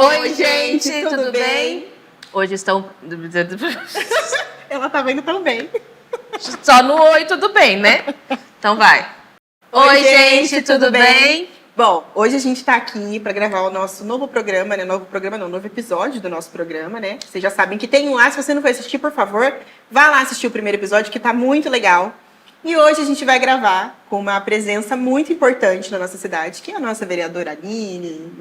Oi, gente, tudo bem? Hoje estão... Ela tá vendo tão bem. Só no oi, tudo bem, né? Então vai. Oi, gente, tudo bem? Bom, hoje a gente tá aqui para gravar o nosso novo programa, né? Novo episódio do nosso programa, né? Vocês já sabem que tem um lá. Se você não foi assistir, por favor, vá lá assistir o primeiro episódio, que tá muito legal. E hoje a gente vai gravar com uma presença muito importante na nossa cidade, que é a nossa vereadora Aline.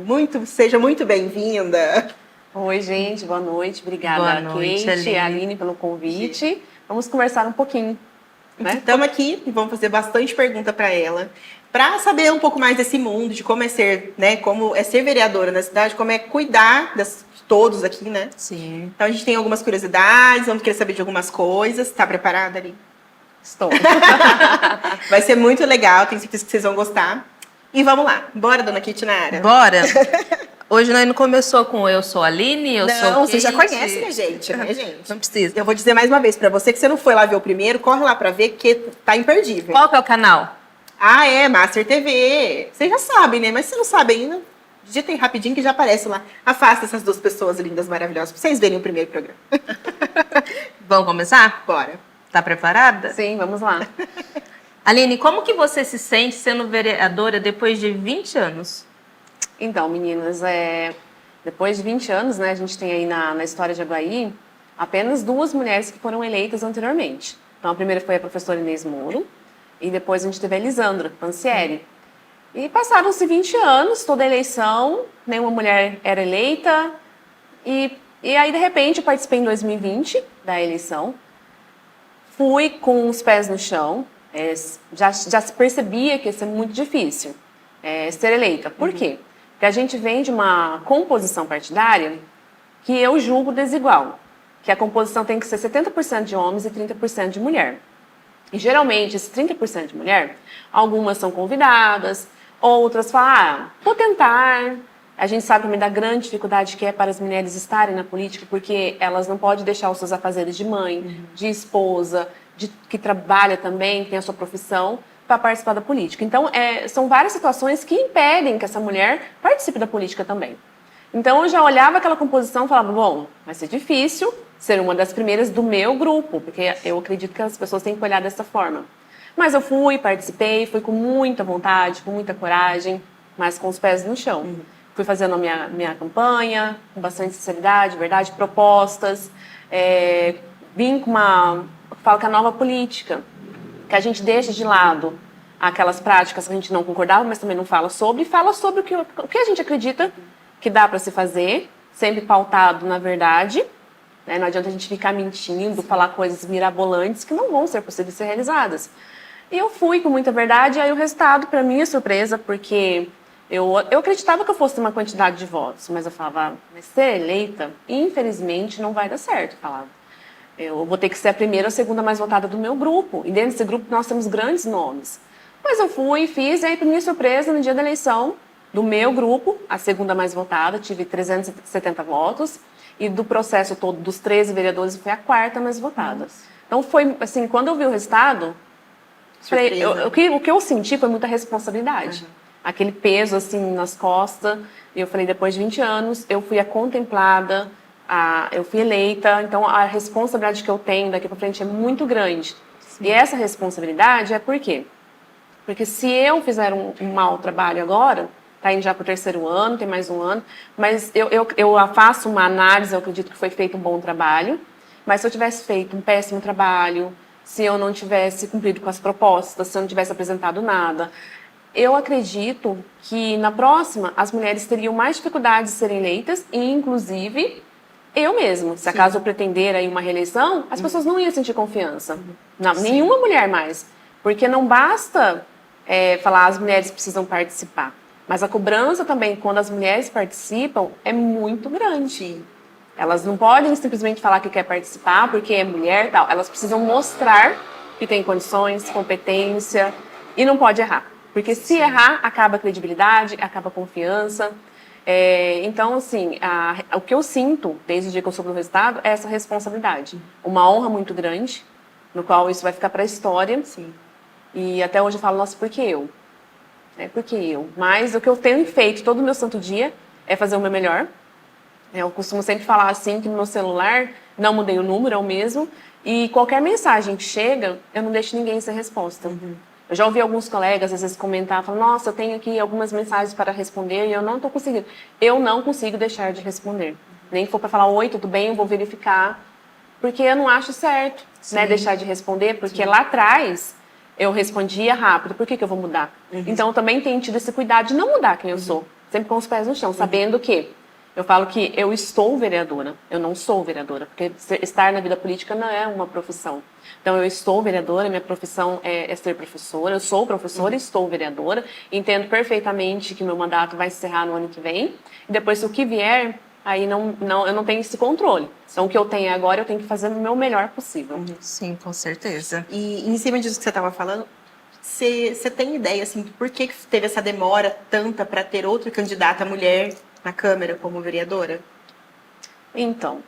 Seja muito bem-vinda. Oi, gente, boa noite. Obrigada, Boa noite, Kate e Aline. Aline, pelo convite. Vamos conversar um pouquinho, né? Estamos aqui e vamos fazer bastante pergunta para ela, para saber um pouco mais desse mundo, de como é ser, né, como é ser vereadora na cidade, como é cuidar de todos aqui, né? Sim. Então a gente tem algumas curiosidades, vamos querer saber de algumas coisas. Tá preparada, Aline? Estou. Vai ser muito legal, tenho certeza que vocês vão gostar. E vamos lá. Bora, dona Kate, na área. Bora. Hoje nós não começou com eu sou a Aline, eu sou Não, Kate. vocês já conhecem a gente, né, gente? Não precisa. Eu vou dizer mais uma vez para você que você não foi lá ver o primeiro, corre lá para ver que tá imperdível. Qual que é o canal? Ah, é, Master TV. Vocês já sabem, né? Mas se não sabem ainda, digitem rapidinho que já aparece lá. Afasta essas duas pessoas lindas, maravilhosas, pra vocês verem o primeiro programa. Vamos começar? Bora. Tá preparada? Sim, vamos lá. Aline, como que você se sente sendo vereadora depois de 20 anos? Então, meninas, depois de 20 anos, né, a gente tem aí na história de Aguaí apenas 2 mulheres que foram eleitas anteriormente. Então, a primeira foi a professora Inês Moro e depois a gente teve a Elisandra Pancieri. E passaram-se 20 anos, toda a eleição, nenhuma mulher era eleita. E aí, de repente, eu participei em 2020 da eleição. Fui com os pés no chão, já se percebia que ia ser muito difícil ser eleita. Por quê? Porque a gente vem de uma composição partidária que eu julgo desigual, que a composição tem que ser 70% de homens e 30% de mulher. E geralmente, esses 30% de mulher, algumas são convidadas, outras falam, vou tentar. A gente sabe também da grande dificuldade que é para as mulheres estarem na política, porque elas não podem deixar os seus afazeres de mãe, de esposa, que trabalha também, tem a sua profissão, para participar da política. Então, são várias situações que impedem que essa mulher participe da política também. Então, eu já olhava aquela composição e falava, bom, vai ser difícil ser uma das primeiras do meu grupo, porque eu acredito que as pessoas têm que olhar dessa forma. Mas eu participei, fui com muita vontade, com muita coragem, mas com os pés no chão. Fui fazendo a minha campanha, com bastante sinceridade, verdade, propostas. Vim com falo que a nova política, que a gente deixa de lado aquelas práticas que a gente não concordava, mas também não fala sobre, e fala sobre o que a gente acredita que dá para se fazer, sempre pautado na verdade. Né? Não adianta a gente ficar mentindo, falar coisas mirabolantes que não vão ser possíveis ser realizadas. E eu fui com muita verdade, e aí o resultado, para mim, é surpresa, porque eu acreditava que eu fosse ter uma quantidade de votos, mas eu falava, mas ser eleita, infelizmente, não vai dar certo, eu falava. Eu vou ter que ser a primeira ou a segunda mais votada do meu grupo. E dentro desse grupo nós temos grandes nomes. Mas eu fui, fiz, e aí, para minha surpresa, no dia da eleição, do meu grupo, a segunda mais votada, tive 370 votos. E do processo todo, dos 13 vereadores, foi a 4ª mais votada. Então foi, assim, quando eu vi o resultado, falei, o que eu senti foi muita responsabilidade. Aquele peso, assim, nas costas. E eu falei, depois de 20 anos, eu fui a contemplada, eu fui eleita, então a responsabilidade que eu tenho daqui para frente é muito grande. Sim. E essa responsabilidade é por quê? Porque se eu fizer um mau trabalho agora, tá indo já para o 3º ano, tem mais um ano, mas eu faço uma análise, eu acredito que foi feito um bom trabalho, mas se eu tivesse feito um péssimo trabalho, se eu não tivesse cumprido com as propostas, se eu não tivesse apresentado nada, eu acredito que na próxima as mulheres teriam mais dificuldade de serem eleitas e, inclusive, eu mesma. Se acaso eu pretender aí uma reeleição, as pessoas não iam sentir confiança. Não, nenhuma mulher mais. Porque não basta falar as mulheres precisam participar. Mas a cobrança também, quando as mulheres participam, é muito grande. Elas não podem simplesmente falar que quer participar porque é mulher e tal. Elas precisam mostrar que tem condições, competência e não pode errar. Porque se errar, acaba a credibilidade, acaba a confiança. Então, assim, o que eu sinto desde o dia que eu soube do resultado é essa responsabilidade. Uma honra muito grande, no qual isso vai ficar para a história. Sim. E até hoje eu falo, nossa, por que eu? Por que eu? Mas o que eu tenho feito todo o meu santo dia é fazer o meu melhor, Eu costumo sempre falar assim, que no meu celular, não mudei o número, é o mesmo, e qualquer mensagem que chega, eu não deixo ninguém sem resposta. Eu já ouvi alguns colegas, às vezes, comentar, falar, nossa, eu tenho aqui algumas mensagens para responder e eu não estou conseguindo. Eu não consigo deixar de responder. Nem que for para falar, oi, tudo bem, eu vou verificar, porque eu não acho certo, né, deixar de responder, porque lá atrás eu respondia rápido, por que eu vou mudar? Então, eu também tenho tido esse cuidado de não mudar quem eu sou, sempre com os pés no chão, sabendo que eu falo que eu estou vereadora, eu não sou vereadora, porque estar na vida política não é uma profissão. Então, eu estou vereadora, minha profissão é ser professora, eu sou professora e estou vereadora, entendo perfeitamente que meu mandato vai encerrar no ano que vem, e depois, se o que vier, aí eu não tenho esse controle. Então, o que eu tenho agora, eu tenho que fazer o meu melhor possível. Sim, com certeza. E em cima disso que você estava falando, você tem ideia, assim, por que teve essa demora tanta para ter outra candidata mulher na Câmara como vereadora? Então,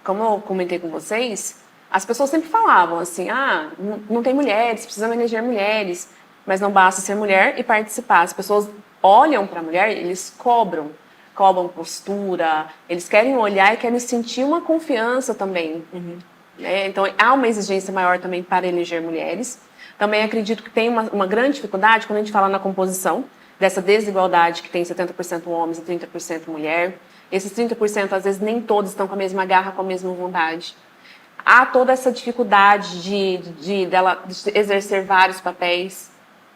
como eu comentei com vocês, as pessoas sempre falavam assim, não tem mulheres, precisamos eleger mulheres, mas não basta ser mulher e participar. As pessoas olham para a mulher, eles cobram postura, eles querem olhar e querem sentir uma confiança também. Né? Então, há uma exigência maior também para eleger mulheres. Também acredito que tem uma grande dificuldade quando a gente fala na composição, dessa desigualdade que tem 70% homens e 30% mulher. Esses 30%, às vezes, nem todos estão com a mesma garra, com a mesma vontade. Há toda essa dificuldade de exercer vários papéis.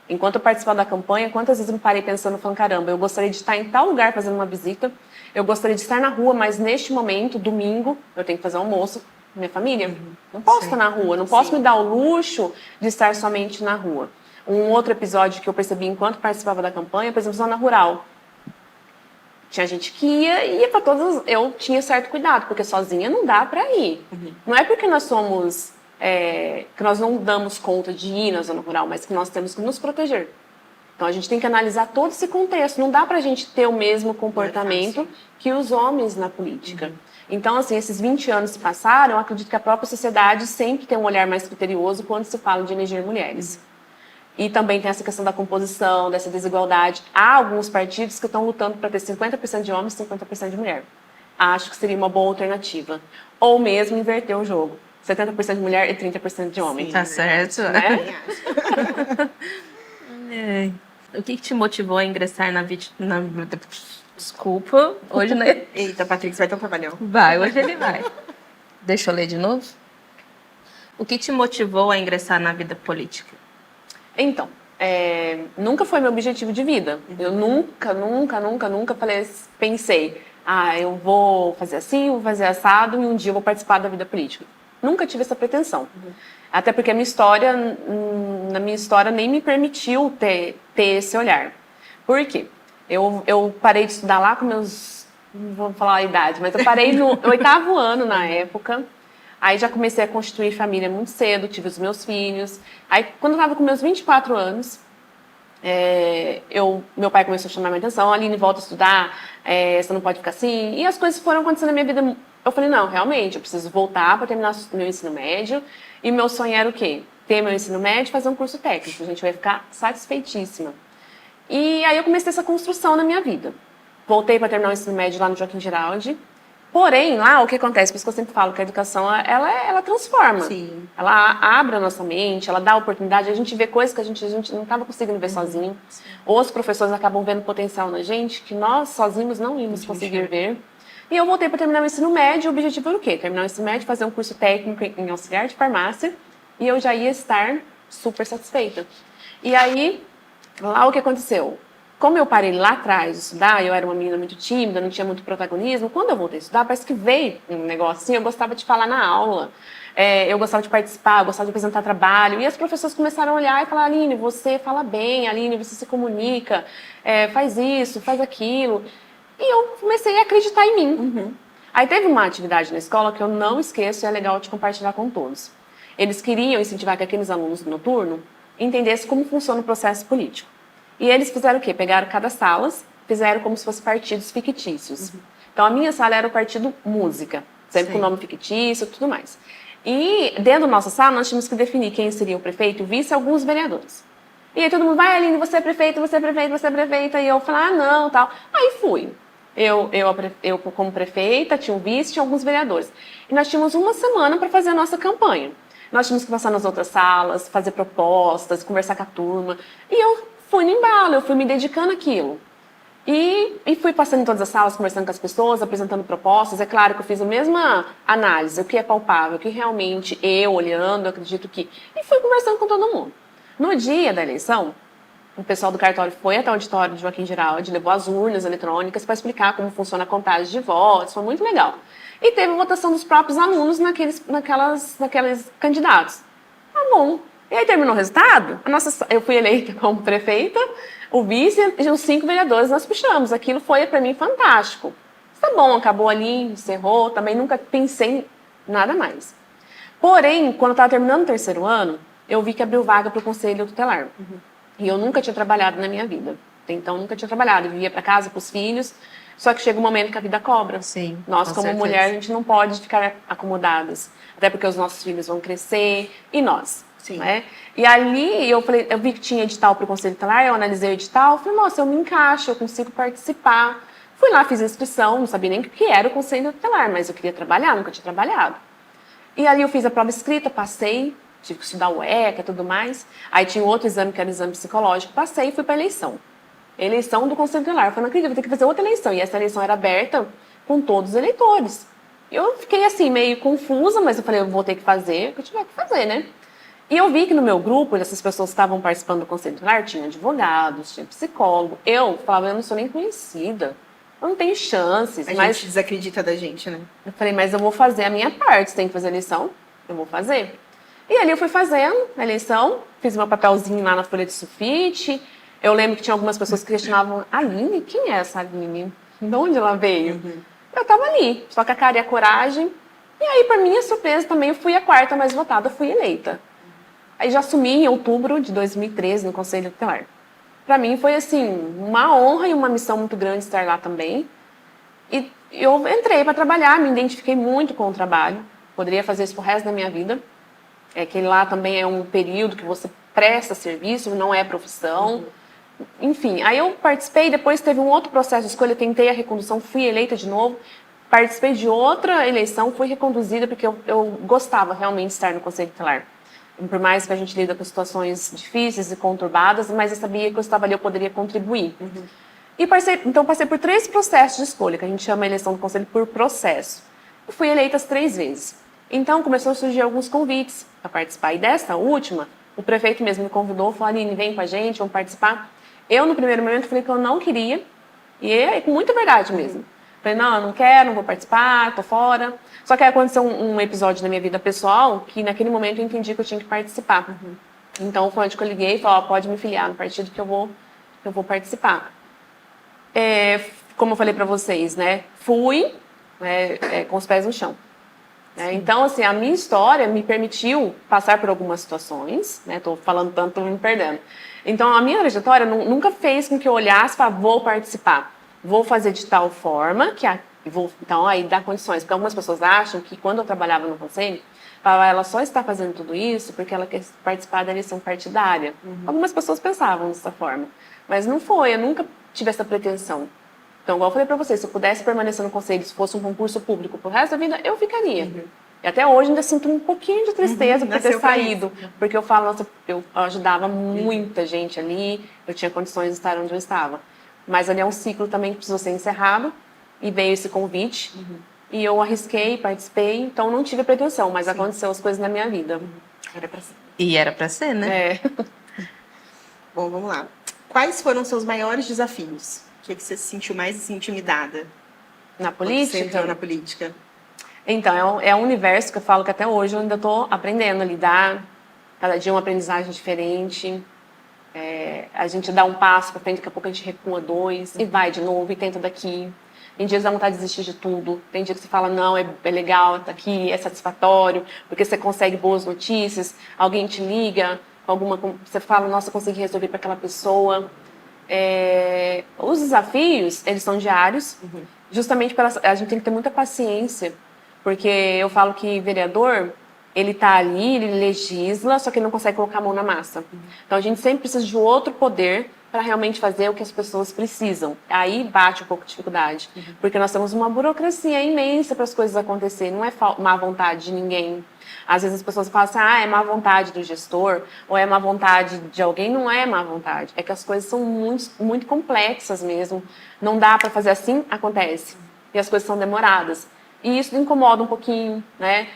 Enquanto eu participava da campanha, quantas vezes eu me parei pensando, falando, caramba, eu gostaria de estar em tal lugar fazendo uma visita, eu gostaria de estar na rua, mas neste momento, domingo, eu tenho que fazer almoço com minha família. Não posso estar na rua, não posso me dar o luxo de estar somente na rua. Um outro episódio que eu percebi enquanto participava da campanha, por exemplo, zona rural. Tinha gente que ia para todas. Eu tinha certo cuidado, porque sozinha não dá para ir. Não é porque nós somos. Que nós não damos conta de ir na zona rural, mas que nós temos que nos proteger. Então a gente tem que analisar todo esse contexto. Não dá para a gente ter o mesmo comportamento que os homens na política. Então, assim, esses 20 anos se passaram, eu acredito que a própria sociedade sempre tem um olhar mais criterioso quando se fala de eleger mulheres. E também tem essa questão da composição, dessa desigualdade. Há alguns partidos que estão lutando para ter 50% de homens e 50% de mulher. Acho que seria uma boa alternativa. Ou mesmo inverter o jogo. 70% de mulher e 30% de homem. Tá certo. Né? O que te motivou a ingressar na Desculpa, hoje né? Eita, Patrick, você vai ter um trabalhão. Vai, hoje ele vai. Deixa eu ler de novo. O que te motivou a ingressar na vida política? Então, nunca foi meu objetivo de vida. Eu nunca pensei, eu vou fazer assim, vou fazer assado e um dia eu vou participar da vida política. Nunca tive essa pretensão. Até porque na minha história nem me permitiu ter esse olhar. Por quê? Eu parei de estudar lá com meus... Não vou falar a idade, mas eu parei no 8º ano na época. Aí já comecei a constituir família muito cedo, tive os meus filhos. Aí, quando eu estava com meus 24 anos, meu pai começou a chamar minha atenção, Aline, volta a estudar, você não pode ficar assim. E as coisas foram acontecendo na minha vida. Eu falei, não, realmente, eu preciso voltar para terminar meu ensino médio. E meu sonho era o quê? Ter meu ensino médio e fazer um curso técnico. A gente vai ficar satisfeitíssima. E aí eu comecei essa construção na minha vida. Voltei para terminar o ensino médio lá no Joaquim Giraldi. Porém, lá, o que acontece? Por isso que eu sempre falo que a educação, ela transforma. Sim. Ela abre a nossa mente, ela dá oportunidade, a gente vê coisas que a gente não estava conseguindo ver sozinho. Ou os professores acabam vendo potencial na gente, que nós sozinhos não íamos conseguir ver. E eu voltei para terminar o ensino médio, o objetivo era o quê? Terminar o ensino médio, fazer um curso técnico em auxiliar de farmácia, e eu já ia estar super satisfeita. E aí, lá o que aconteceu? Como eu parei lá atrás de estudar, eu era uma menina muito tímida, não tinha muito protagonismo, quando eu voltei a estudar, parece que veio um negócio assim, eu gostava de falar na aula, eu gostava de participar, eu gostava de apresentar trabalho, e as professoras começaram a olhar e falar, Aline, você fala bem, Aline, você se comunica, faz isso, faz aquilo. E eu comecei a acreditar em mim. Aí teve uma atividade na escola que eu não esqueço e é legal de compartilhar com todos. Eles queriam incentivar que aqueles alunos do noturno entendessem como funciona o processo político. E eles fizeram o quê? Pegaram cada sala, fizeram como se fossem partidos fictícios. Então, a minha sala era o partido música, sempre com nome fictício e tudo mais. E dentro da nossa sala, nós tínhamos que definir quem seria o prefeito, o vice e alguns vereadores. E aí todo mundo, vai Aline, você é prefeita, você é prefeita, você é prefeita. E eu falei, não, tal. Aí fui. Eu como prefeita, tinha um vice, tinha alguns vereadores. E nós tínhamos uma semana para fazer a nossa campanha. Nós tínhamos que passar nas outras salas, fazer propostas, conversar com a turma. E eu fui no embalo, eu fui me dedicando àquilo. E fui passando em todas as salas, conversando com as pessoas, apresentando propostas. É claro que eu fiz a mesma análise, o que é palpável, o que realmente eu, olhando, eu acredito que... E fui conversando com todo mundo. No dia da eleição, o pessoal do cartório foi até o auditório de Joaquim Giraldi, levou as urnas eletrônicas para explicar como funciona a contagem de votos, foi muito legal. E teve votação dos próprios alunos naqueles candidatos. Tá bom. E aí terminou o resultado, eu fui eleita como prefeita, o vice e os 5 vereadores nós puxamos. Aquilo foi para mim fantástico. Tá bom, acabou ali, encerrou, também nunca pensei em nada mais. Porém, quando eu estava terminando o 3º ano, eu vi que abriu vaga para o Conselho Tutelar. E eu nunca tinha trabalhado na minha vida. Então, nunca tinha trabalhado. Eu vivia para casa, com os filhos. Só que chega um momento que a vida cobra. Sim, Nós, com como certeza. mulher, a gente não pode ficar acomodadas. Até porque os nossos filhos vão crescer. E nós. Sim. Né? E ali, eu vi que tinha edital para o Conselho Tutelar. Eu analisei o edital. Falei, nossa, eu me encaixo, eu consigo participar. Fui lá, fiz a inscrição. Não sabia nem o que era o Conselho Tutelar. Mas eu queria trabalhar, nunca tinha trabalhado. E ali eu fiz a prova escrita, passei. Tive que estudar o ECA e tudo mais. Aí tinha outro exame, que era o exame psicológico. Passei e fui para a eleição. Eleição do Conselho Tutelar. Eu falei, não acredito, vou ter que fazer outra eleição. E essa eleição era aberta com todos os eleitores. Eu fiquei assim, meio confusa, mas eu falei, eu vou ter que fazer o que eu tiver que fazer, né? E eu vi que no meu grupo, essas pessoas que estavam participando do Conselho Tutelar, tinha advogados, tinha psicólogo. Eu falava, eu não sou nem conhecida. Eu não tenho chances. A mas gente desacredita da gente, né? eu falei, mas eu vou fazer a minha parte. Você tem que fazer a eleição? Eu vou fazer. E ali eu fui fazendo a eleição, fiz meu papelzinho lá na folha de sulfite. Eu lembro que tinha algumas pessoas que questionavam, Aline, quem é essa Aline? De onde ela veio? Eu tava ali, só com a cara e a coragem. E aí, para minha surpresa, também eu fui a 4ª mais votada, fui eleita. Aí já assumi em outubro de 2013 no Conselho Tutelar. Para mim foi assim, uma honra e uma missão muito grande estar lá também. E eu entrei para trabalhar, me identifiquei muito com o trabalho. Poderia fazer isso pro resto da minha vida. É que lá também é um período que você presta serviço, não é profissão. Enfim, aí eu participei, depois teve um outro processo de escolha, tentei a recondução, fui eleita de novo. Participei de outra eleição, fui reconduzida porque eu gostava realmente de estar no Conselho Tutelar. Por mais que a gente lida com situações difíceis e conturbadas, mas eu sabia que eu estava ali, eu poderia contribuir. E passei por 3 processos de escolha, que a gente chama a eleição do Conselho por processo. Eu fui eleita as 3 vezes. Então, começou a surgir alguns convites para participar. E dessa última, o prefeito mesmo me convidou, falou, Aline, vem com a gente, vamos participar. Eu, no primeiro momento, falei que eu não queria, e com muita verdade mesmo. Falei, não, eu não quero, não vou participar, tô fora. Só que aí aconteceu um episódio na minha vida pessoal, que naquele momento eu entendi que eu tinha que participar. Então, foi onde que eu liguei e falei, ó, pode me filiar no partido que eu vou participar. Como eu falei para vocês, né, fui com os pés no chão. Então, assim, a minha história me permitiu passar por algumas situações, né? Tô falando tanto, tô me perdendo. Então, a minha trajetória nunca fez com que eu olhasse e falasse, vou participar. Vou fazer de tal forma que então aí dá condições. Porque algumas pessoas acham que quando eu trabalhava no conselho, ela só está fazendo tudo isso porque ela quer participar da eleição partidária. Algumas pessoas pensavam dessa forma. Mas não foi, eu nunca tive essa pretensão. Então, igual eu falei para vocês, se eu pudesse permanecer no conselho, se fosse um concurso público pro resto da vida, eu ficaria. E até hoje ainda sinto um pouquinho de tristeza por ter saído. Porque eu falo, nossa, eu ajudava muita gente ali, eu tinha condições de estar onde eu estava. Mas ali é um ciclo também que precisou ser encerrado, e veio esse convite, e eu arrisquei, participei, então não tive pretensão, mas aconteceu as coisas na minha vida. Era pra ser. E era pra ser, né? Bom, vamos lá. Quais foram os seus maiores desafios? O que você se sentiu mais intimidada? Na Quando você entrou política? na política? Então, é um universo que eu falo que até hoje eu ainda estou aprendendo a lidar. Cada dia é uma aprendizagem diferente. A gente dá um passo para frente, daqui a pouco a gente recua 2, e vai de novo, e tenta daqui. Tem dias que dá vontade de desistir de tudo. Tem dias que você fala, não, é legal, tá aqui, é satisfatório, porque você consegue boas notícias, alguém te liga, você fala, nossa, consegui resolver para aquela pessoa. Os desafios, eles são diários, justamente a gente tem que ter muita paciência, porque eu falo que vereador, ele tá ali, ele legisla, só que ele não consegue colocar a mão na massa. Então a gente sempre precisa de outro poder para realmente fazer o que as pessoas precisam. Aí bate um pouco de dificuldade, porque nós temos uma burocracia imensa para as coisas acontecerem, não é má vontade de ninguém. Às vezes as pessoas falam assim, é má vontade do gestor, ou é má vontade de alguém. Não é má vontade, é que as coisas são muito, muito complexas mesmo. Não dá para fazer assim, acontece. E as coisas são demoradas. E isso incomoda um pouquinho, né?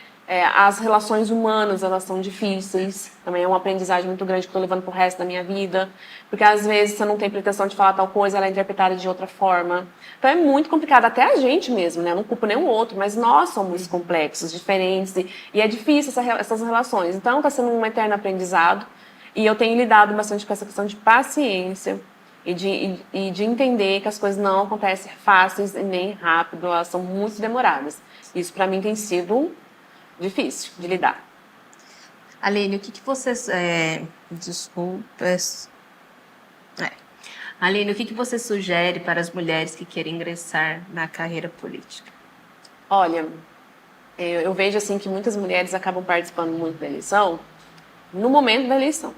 As relações humanas, elas são difíceis. Também é uma aprendizagem muito grande que eu estou levando para o resto da minha vida. Porque às vezes você não tem pretensão de falar tal coisa, ela é interpretada de outra forma. Então é muito complicado, até a gente mesmo, né? Eu não culpo nenhum outro, mas nós somos complexos, diferentes. E é difícil essas relações. Então está sendo um eterno aprendizado. E eu tenho lidado bastante com essa questão de paciência e de entender que as coisas não acontecem fáceis e nem rápido, elas são muito demoradas. Isso para mim tem sido difícil de lidar. Aline, o que vocês... Desculpas. Aline, o que você sugere para as mulheres que querem ingressar na carreira política? Olha, eu vejo assim que muitas mulheres acabam participando muito da eleição no momento da eleição.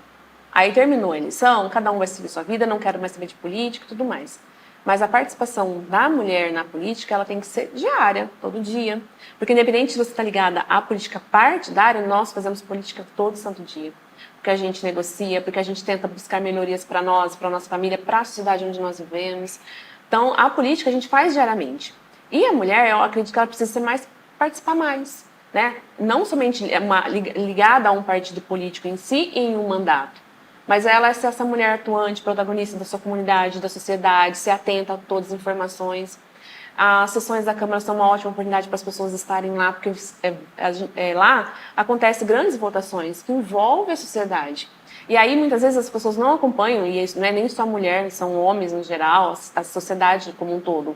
Aí terminou a eleição, cada um vai seguir sua vida, não quero mais saber de política e tudo mais. Mas a participação da mulher na política, ela tem que ser diária, todo dia. Porque independente se você está ligada à política partidária, nós fazemos política todo santo dia. Porque a gente negocia, porque a gente tenta buscar melhorias para nós, para a nossa família, para a sociedade onde nós vivemos. Então, a política a gente faz diariamente. E a mulher, eu acredito que ela precisa ser participar mais. Né? Não somente ligada a um partido político em si e em um mandato. Mas ela é ser essa mulher atuante, protagonista da sua comunidade, da sociedade, ser atenta a todas as informações. As sessões da Câmara são uma ótima oportunidade para as pessoas estarem lá, porque lá acontecem grandes votações que envolvem a sociedade. E aí, muitas vezes, as pessoas não acompanham, e isso não é nem só mulher, são homens no geral, a sociedade como um todo.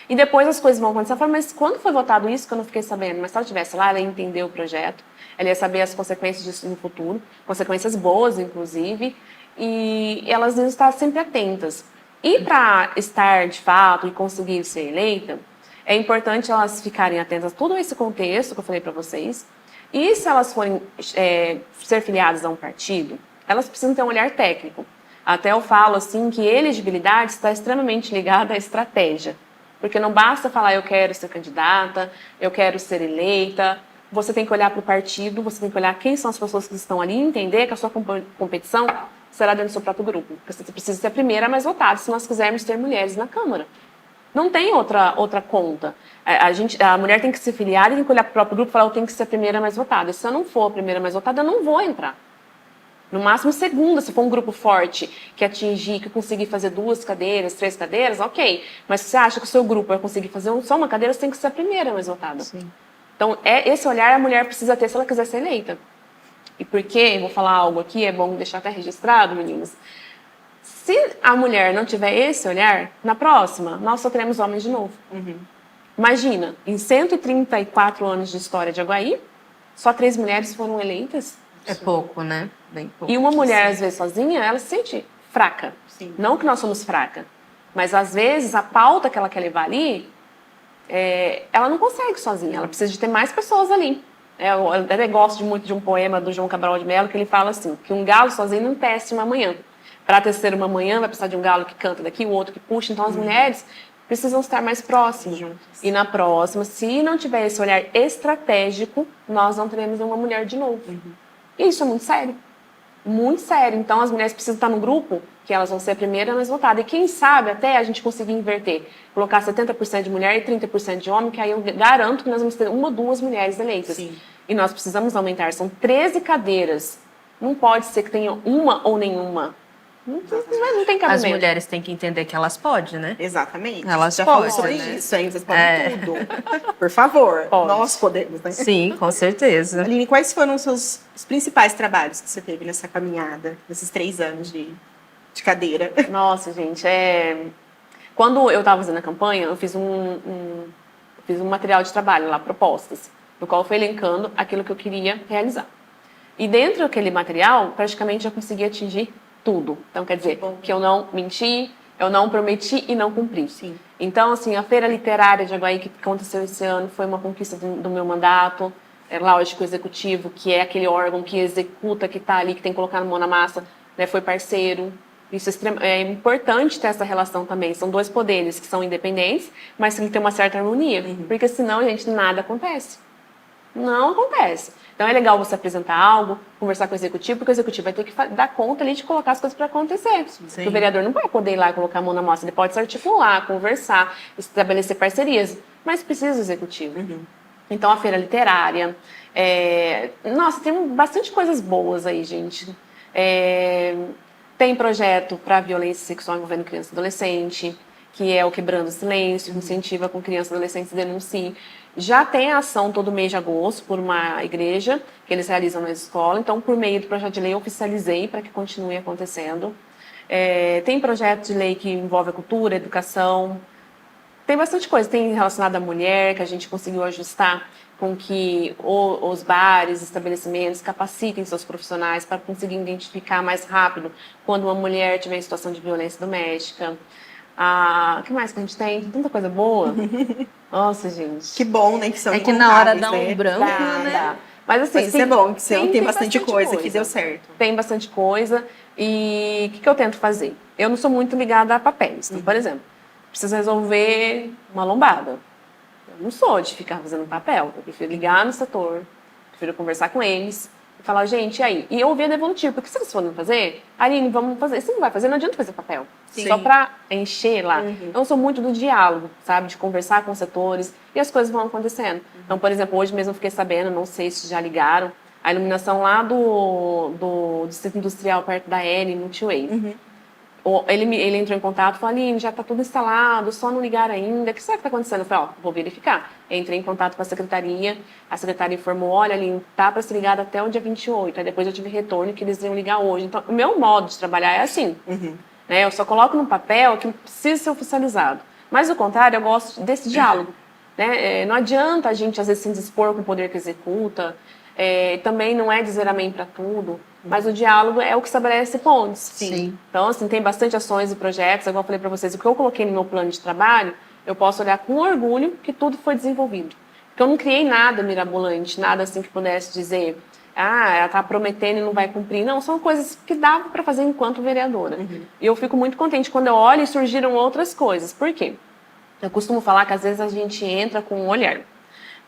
E depois as coisas vão acontecer. Ela fala, mas quando foi votado isso que eu não fiquei sabendo? Mas se ela estivesse lá, ela ia entender o projeto, ela ia saber as consequências disso no futuro, consequências boas, inclusive, e elas iam estar sempre atentas. E para estar, de fato, e conseguir ser eleita, é importante elas ficarem atentas a todo esse contexto que eu falei para vocês. E se elas forem ser filiadas a um partido, elas precisam ter um olhar técnico. Até eu falo assim que elegibilidade está extremamente ligada à estratégia. Porque não basta falar, eu quero ser candidata, eu quero ser eleita. Você tem que olhar para o partido, você tem que olhar quem são as pessoas que estão ali e entender que a sua competição será dentro do seu próprio grupo. Porque você precisa ser a primeira a mais votada se nós quisermos ter mulheres na Câmara. Não tem outra conta. A mulher tem que se filiar e tem que olhar para o próprio grupo e falar, eu tenho que ser a primeira a mais votada. Se eu não for a primeira a mais votada, eu não vou entrar. No máximo segunda, se for um grupo forte que atingir, que conseguir fazer 2 cadeiras, 3 cadeiras, ok. Mas se você acha que o seu grupo vai conseguir fazer só uma cadeira, você tem que ser a primeira mais votada. Sim. Então, esse olhar a mulher precisa ter se ela quiser ser eleita. E por quê? Vou falar algo aqui, é bom deixar até registrado, meninas. Se a mulher não tiver esse olhar, na próxima, nós só teremos homens de novo. Uhum. Imagina, em 134 anos de história de Aguaí, só 3 mulheres foram eleitas. É pouco, né? Bem pouco. E uma mulher, às vezes, sozinha, ela se sente fraca. Sim. Não que nós somos fracas, mas, às vezes, a pauta que ela quer levar ali, ela não consegue sozinha. Ela precisa de ter mais pessoas ali. Eu até gosto muito de um poema do João Cabral de Melo, que ele fala assim, que um galo sozinho não tece uma manhã. Para tecer uma manhã, vai precisar de um galo que canta daqui, o outro que puxa. Então, as mulheres precisam estar mais próximas. E na próxima, se não tiver esse olhar estratégico, nós não teremos uma mulher de novo. E isso é muito sério. Muito sério. Então, as mulheres precisam estar no grupo que elas vão ser a primeira mais votada. E quem sabe até a gente conseguir inverter. Colocar 70% de mulher e 30% de homem, que aí eu garanto que nós vamos ter 1 ou 2 mulheres eleitas. Sim. E nós precisamos aumentar. São 13 cadeiras. Não pode ser que tenha uma ou nenhuma. Não tem cabimento. As mulheres têm que entender que elas podem, né? Exatamente. Elas já podem, falou sobre né? isso, hein? Vocês podem tudo. Por favor, nós podemos, né? Sim, com certeza. Aline, quais foram os principais trabalhos que você teve nessa caminhada, nesses 3 anos de cadeira? Nossa, gente, quando eu estava fazendo a campanha, eu fiz um material de trabalho lá, propostas, no qual eu fui elencando aquilo que eu queria realizar. E dentro daquele material, praticamente eu consegui atingir tudo. Então, quer dizer, que eu não menti, eu não prometi e não cumpri. Sim. Então, assim, a Feira Literária de Aguaí, que aconteceu esse ano, foi uma conquista do meu mandato. Lógico, o executivo, que é aquele órgão que executa, que está ali, que tem que colocar a mão na massa, né, foi parceiro. Isso é importante ter essa relação também. São dois poderes que são independentes, mas tem que ter uma certa harmonia. Porque senão, gente, nada acontece. Não acontece. Então é legal você apresentar algo, conversar com o executivo, porque o executivo vai ter que dar conta ali de colocar as coisas para acontecer. Porque o vereador não vai poder ir lá e colocar a mão na massa, ele pode se articular, conversar, estabelecer parcerias, mas precisa do executivo. Então a feira literária, nossa, tem bastante coisas boas aí, gente. Tem projeto para violência sexual envolvendo criança e adolescente, que é o Quebrando o Silêncio, incentiva com crianças e adolescentes denunciem. Já tem a ação todo mês de agosto por uma igreja que eles realizam na escola. Então, por meio do projeto de lei, eu oficializei para que continue acontecendo. Tem projeto de lei que envolve a cultura, a educação. Tem bastante coisa. Tem relacionado à mulher, que a gente conseguiu ajustar com que os bares, estabelecimentos capacitem seus profissionais para conseguir identificar mais rápido quando uma mulher tiver em situação de violência doméstica. O que mais que a gente tem? Tanta coisa boa. Nossa, gente. Que bom, né? Que são que na hora incontáveis, dá um né? branco, né? Dá. Mas assim, Isso é bom, que você tem bastante coisa que deu certo. Tem bastante coisa. E o que eu tento fazer? Eu não sou muito ligada a papéis. Então, por exemplo, preciso resolver uma lombada. Eu não sou de ficar fazendo papel. Eu prefiro ligar no setor, prefiro conversar com eles e falar, gente, e aí? E eu ouvir a devolutiva. Porque se vocês forem fazer, Aline, vamos fazer. Se não vai fazer, não adianta fazer papel. Sim. Só para encher lá. Então, eu sou muito do diálogo, sabe? De conversar com os setores e as coisas vão acontecendo. Então, por exemplo, hoje mesmo eu fiquei sabendo, não sei se já ligaram, a iluminação lá do Distrito Industrial, perto da N, Multiway. Ele entrou em contato e falou, Aline, já está tudo instalado, só não ligaram ainda. O que será que está acontecendo? Eu falei, vou verificar. Entrei em contato com a secretaria informou, olha, Aline, tá para ser ligado até o dia 28. Aí depois eu tive retorno que eles iam ligar hoje. Então, o meu modo de trabalhar é assim. Né? Eu só coloco no papel que precisa ser oficializado. Mas, ao contrário, eu gosto desse diálogo. Né? Não adianta a gente, às vezes, se indispor com o poder que executa. Também não é dizer amém para tudo. Mas o diálogo é o que estabelece pontes. Sim. Então, assim, tem bastante ações e projetos. Igual eu falei para vocês, o que eu coloquei no meu plano de trabalho, eu posso olhar com orgulho que tudo foi desenvolvido. Porque eu não criei nada mirabolante, nada assim que pudesse dizer, ela está prometendo e não vai cumprir. Não, são coisas que dava para fazer enquanto vereadora. E eu fico muito contente quando eu olho e surgiram outras coisas. Por quê? Eu costumo falar que às vezes a gente entra com um olhar.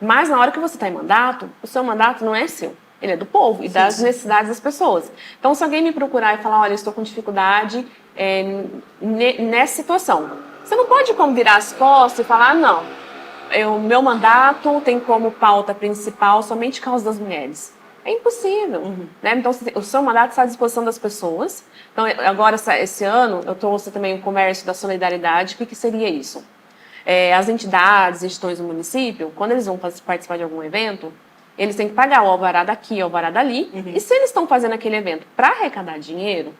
Mas na hora que você está em mandato, o seu mandato não é seu. Ele é do povo e das necessidades das pessoas. Então, se alguém me procurar e falar, olha, eu estou com dificuldade nessa situação, você não pode como virar as costas e falar, não, o meu mandato tem como pauta principal somente causa das mulheres. É impossível. Né? Então, o seu mandato está à disposição das pessoas. Então, agora, esse ano, eu trouxe também o comércio da solidariedade. O que seria isso? As entidades, instituições do município, quando eles vão participar de algum evento, eles têm que pagar o alvará daqui, o alvará dali. E se eles estão fazendo aquele evento para arrecadar dinheiro,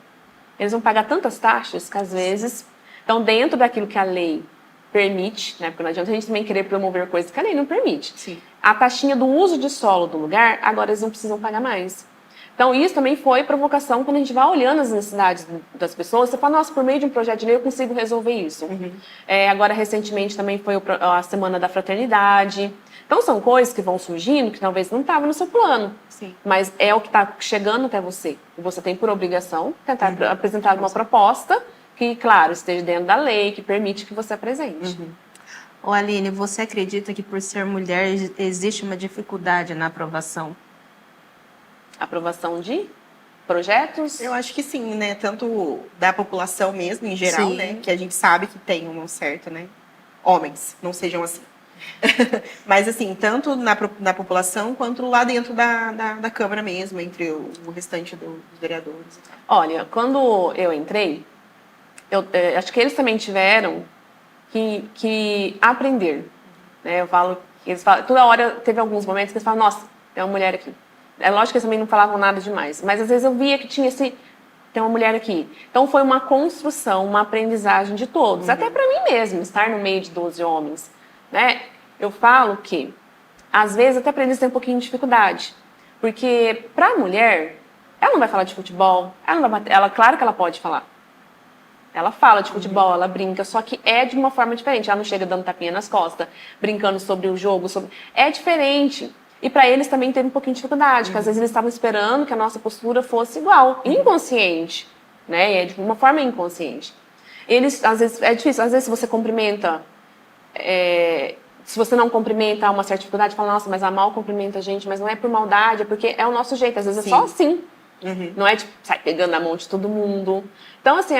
eles vão pagar tantas taxas que, às vezes, estão dentro daquilo que a lei permite, né? Porque não adianta a gente também querer promover coisas que a lei não permite. Sim. A taxinha do uso de solo do lugar, agora eles não precisam pagar mais. Então, isso também foi provocação quando a gente vai olhando as necessidades das pessoas. Você fala, nossa, por meio de um projeto de lei eu consigo resolver isso. Agora, recentemente, também foi a Semana da Fraternidade. Então, são coisas que vão surgindo que talvez não estavam no seu plano. Sim. Mas é o que está chegando até você. E você tem por obrigação tentar apresentar uma proposta que, claro, esteja dentro da lei, que permite que você apresente. Ô Aline, você acredita que por ser mulher existe uma dificuldade na aprovação? Aprovação de projetos? Eu acho que sim, né? Tanto da população mesmo, em geral, Sim. né? Que a gente sabe que tem um certo, né? Homens, não sejam assim. Mas, assim, tanto na população quanto lá dentro da Câmara mesmo, entre o restante dos vereadores. Olha, quando eu entrei, acho que eles também tiveram que aprender. Né? Eles falam, toda hora teve alguns momentos que eles falam, nossa, tem uma mulher aqui. É lógico que eles também não falavam nada demais, mas às vezes eu via que tem uma mulher aqui. Então foi uma construção, uma aprendizagem de todos. Até para mim mesmo, estar no meio de 12 homens. Né? Eu falo que, às vezes, até para eles tem um pouquinho de dificuldade. Porque para a mulher, ela não vai falar de futebol, claro que ela pode falar. Ela fala de futebol, ela brinca, só que é de uma forma diferente. Ela não chega dando tapinha nas costas, brincando sobre o jogo. É diferente. E para eles também teve um pouquinho de dificuldade, porque às vezes eles estavam esperando que a nossa postura fosse igual, inconsciente. né? E é de uma forma inconsciente. Eles, às vezes, é difícil. Às vezes, se você cumprimenta, se você não cumprimenta, há uma certa dificuldade, fala, nossa, mas a mal cumprimenta a gente, mas não é por maldade, é porque é o nosso jeito. Às vezes é só assim. Não é tipo, sai pegando na mão de todo mundo. Então, assim,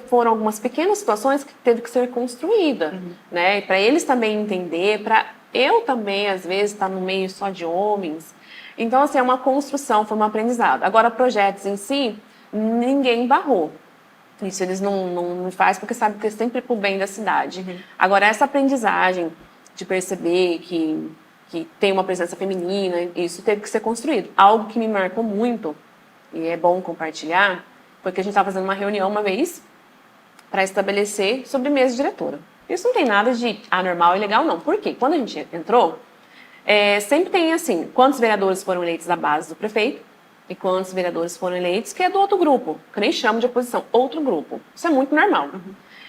foram algumas pequenas situações que teve que ser construída, né? Para eles também entender, para eu também, às vezes, estar no meio só de homens. Então, assim, é uma construção, foi um aprendizado. Agora, projetos em si, ninguém barrou. Isso eles não fazem porque sabem que é sempre pro bem da cidade. Agora, essa aprendizagem de perceber que tem uma presença feminina, isso teve que ser construído. Algo que me marcou muito, e é bom compartilhar, foi que a gente estava fazendo uma reunião uma vez para estabelecer sobre mesa diretora. Isso não tem nada de anormal e legal, não. Por quê? Quando a gente entrou, sempre tem assim, quantos vereadores foram eleitos da base do prefeito e quantos vereadores foram eleitos que é do outro grupo, que eu nem chamo de oposição, outro grupo. Isso é muito normal.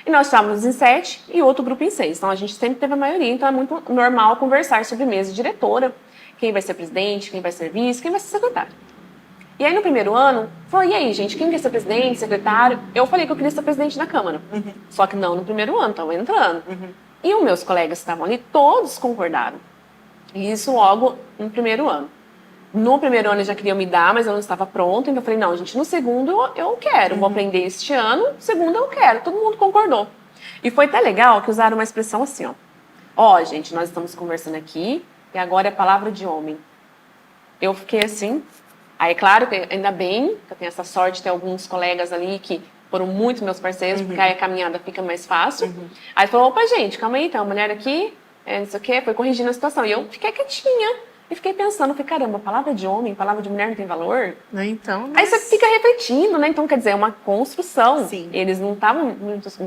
E nós estávamos em 7 e outro grupo em 6. Então, a gente sempre teve a maioria. Então, é muito normal conversar sobre mesa diretora, quem vai ser presidente, quem vai ser vice, quem vai ser secretário. E aí, no primeiro ano, falou, e aí, gente, quem quer ser presidente, secretário? Eu falei que eu queria ser presidente da Câmara. Só que não no primeiro ano, estava entrando. E os meus colegas que estavam ali, todos concordaram. E isso logo no primeiro ano. No primeiro ano, eu já queria me dar, mas eu não estava pronta. Então, eu falei, não, gente, no segundo eu quero. Vou aprender este ano, no segundo eu quero. Todo mundo concordou. E foi até legal que usaram uma expressão assim, ó. Ó, gente, nós estamos conversando aqui e agora é palavra de homem. Eu fiquei assim. Aí, claro, ainda bem que eu tenho essa sorte de ter alguns colegas ali que foram muito meus parceiros, porque aí a caminhada fica mais fácil. Aí falou, opa, gente, calma aí, tem uma mulher aqui, não sei o quê, foi corrigindo a situação. E eu fiquei quietinha. E fiquei pensando, caramba, palavra de homem, palavra de mulher não tem valor? Então, Aí você fica refletindo, né? Então, quer dizer, é uma construção. Sim. Eles não estavam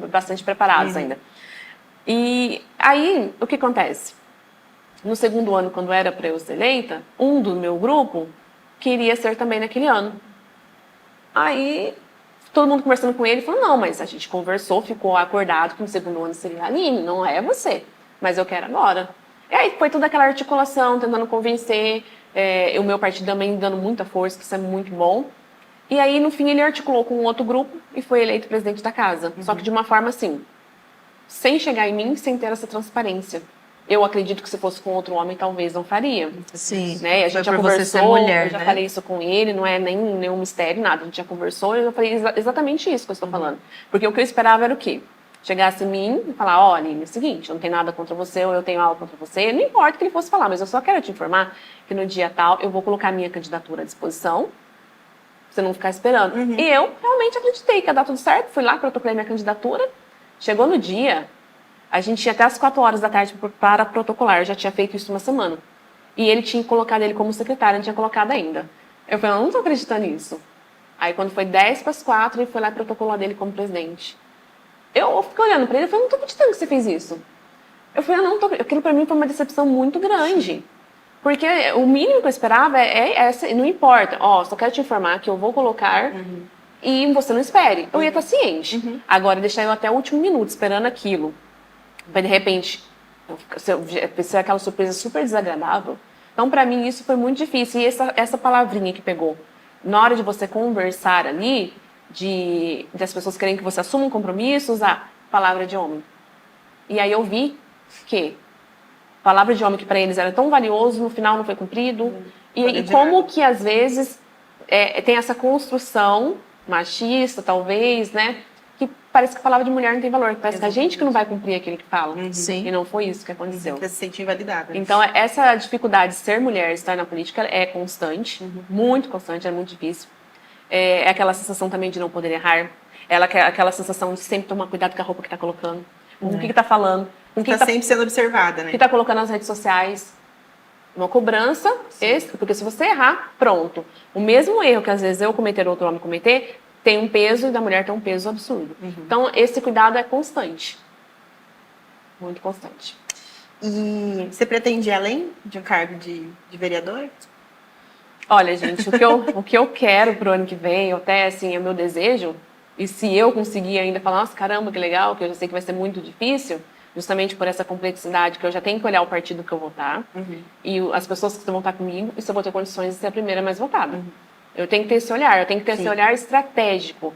bastante preparados ainda. E aí, o que acontece? No segundo ano, quando era para eu ser eleita, um do meu grupo queria ser também naquele ano. Aí, todo mundo conversando com ele, falou, não, mas a gente conversou, ficou acordado que no segundo ano seria a Aline, não é você. Mas eu quero agora. E aí foi toda aquela articulação, tentando convencer, o meu partido também dando muita força, que isso é muito bom. E aí, no fim, ele articulou com um outro grupo e foi eleito presidente da casa. Só que de uma forma assim, sem chegar em mim, sem ter essa transparência. Eu acredito que se fosse com outro homem, talvez não faria. sim. Né? A gente já por você ser conversou, mulher, eu já né? falei isso com ele, não é nenhum mistério, nada. A gente já conversou e eu falei exatamente isso que eu estou falando. Porque o que eu esperava era o quê? Chegasse em mim e falar, olha, Aline, é o seguinte, eu não tenho nada contra você ou eu tenho algo contra você, não importa o que ele fosse falar, mas eu só quero te informar que no dia tal eu vou colocar minha candidatura à disposição, pra você não ficar esperando. E eu realmente acreditei que ia dar tudo certo, fui lá, protocolei minha candidatura, chegou no dia, a gente tinha até as 4 horas da tarde para protocolar, eu já tinha feito isso uma semana. E ele tinha colocado ele como secretário, não tinha colocado ainda. Eu falei, eu não tô acreditando nisso. Aí quando foi 10 para as 4, ele foi lá e protocolou dele como presidente. Eu fiquei olhando pra ele e falei, não tô acreditando que você fez isso. Eu falei, não tô. Aquilo pra mim foi uma decepção muito grande. Porque o mínimo que eu esperava não importa. Ó, só quero te informar que eu vou colocar e você não espere. Eu ia estar ciente. Agora, deixar eu até o último minuto esperando aquilo. Pra de repente, ser aquela surpresa super desagradável. Então, pra mim, isso foi muito difícil. E essa palavrinha que pegou. Na hora de você conversar ali, das pessoas querem que você assuma um compromisso, usar palavra de homem. E aí eu vi que palavra de homem que para eles era tão valioso, no final não foi cumprido. E como que às vezes tem essa construção machista, talvez, né? Que parece que a palavra de mulher não tem valor. Parece que a gente que não vai cumprir aquilo que fala. Sim. E não foi isso que aconteceu. Você se sente invalidada. Então, essa dificuldade de ser mulher, estar na política, é constante. Muito constante, é muito difícil. É aquela sensação também de não poder errar. Aquela sensação de sempre tomar cuidado com a roupa que está colocando. Com o que está falando. Com o que Tá sempre sendo observada, né? que está colocando nas redes sociais. Uma cobrança, porque se você errar, pronto. O mesmo erro que às vezes eu cometer ou outro homem cometer, tem um peso e da mulher tem um peso absurdo. Então, esse cuidado é constante. Muito constante. E você pretende ir além de um cargo de vereador? Olha, gente, o que eu quero pro ano que vem, até assim, é o meu desejo, e se eu conseguir ainda falar, nossa, caramba, que legal, que eu já sei que vai ser muito difícil, justamente por essa complexidade, que eu já tenho que olhar o partido que eu vou votar, e as pessoas que vão votar comigo, e se eu vou ter condições de ser a primeira mais votada. Eu tenho que ter esse olhar, eu tenho que ter Sim. esse olhar estratégico.